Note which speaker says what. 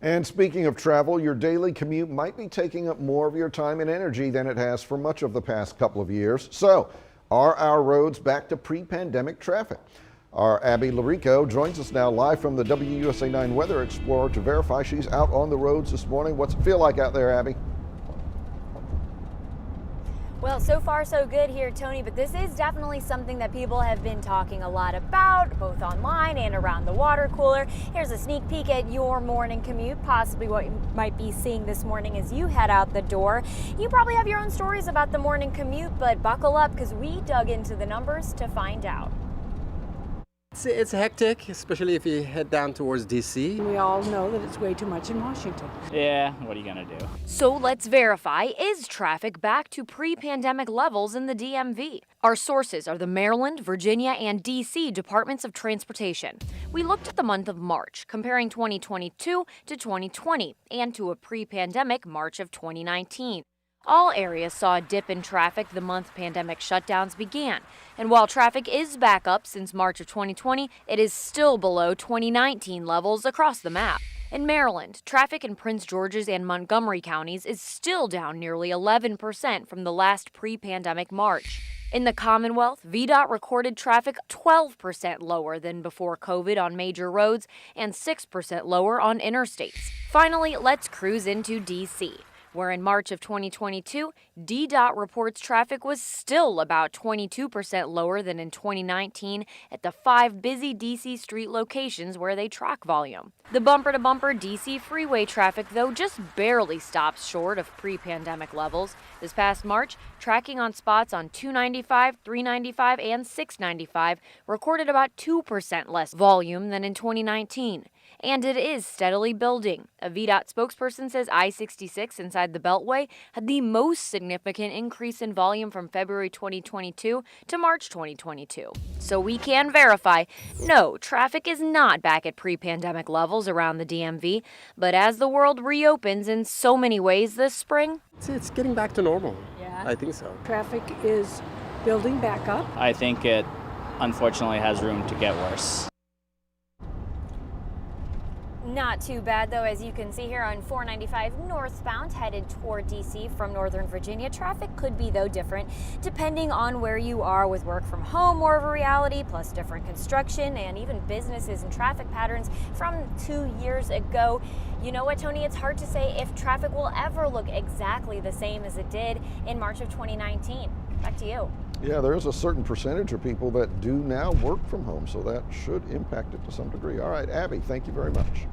Speaker 1: And speaking of travel, your daily commute might be taking up more of your time and energy than it has for much of the past couple of years. So, are our roads back to pre-pandemic traffic? Our Abby Larico joins us now live from the WUSA 9 Weather Explorer to verify she's out on the roads this morning. What's it feel like out there, Abby?
Speaker 2: Well, so far so good here, Tony, but this is definitely something that people have been talking a lot about, both online and around the water cooler. Here's a sneak peek at your morning commute, possibly what you might be seeing this morning as you head out the door. You probably have your own stories about the morning commute, but buckle up because we dug into the numbers to find out.
Speaker 3: It's hectic, especially if you head down towards DC.
Speaker 4: We all know that it's way too much in Washington.
Speaker 5: Yeah, what are you gonna do?
Speaker 2: So let's verify, is traffic back to pre-pandemic levels in the DMV? Our sources are the Maryland, Virginia, and DC Departments of Transportation. We looked at the month of March, comparing 2022 to 2020 and to a pre-pandemic March of 2019. All areas saw a dip in traffic the month pandemic shutdowns began. And while traffic is back up since March of 2020, it is still below 2019 levels across the map. In Maryland, traffic in Prince George's and Montgomery counties is still down nearly 11% from the last pre-pandemic March. In the Commonwealth, VDOT recorded traffic 12% lower than before COVID on major roads and 6% lower on interstates. Finally, let's cruise into DC, where in March of 2022, DDOT reports traffic was still about 22% lower than in 2019 at the 5 busy DC street locations where they track volume. The bumper-to-bumper DC freeway traffic, though, just barely stops short of pre-pandemic levels. This past March, tracking on spots on 295, 395, and 695 recorded about 2% less volume than in 2019. And it is steadily building. A VDOT spokesperson says I-66 inside the Beltway had the most significant increase in volume from February 2022 to March 2022. So we can verify, no, traffic is not back at pre-pandemic levels around the DMV, but as the world reopens in so many ways this spring,
Speaker 3: It's getting back to normal.
Speaker 4: Yeah.
Speaker 3: I think so.
Speaker 4: Traffic is building back up.
Speaker 5: I think it unfortunately has room to get worse.
Speaker 2: not too bad though, as you can see here on 495 northbound headed toward DC from Northern Virginia. Traffic could be though different depending on where you are, with work from home more of a reality, plus different construction and even businesses and traffic patterns from 2 years ago. You know what, Tony, it's hard to say if traffic will ever look exactly the same as it did in March of 2019. Back to you.
Speaker 1: Yeah, there is a certain percentage of people that do now work from home, so that should impact it to some degree. All right, Abby, thank you very much.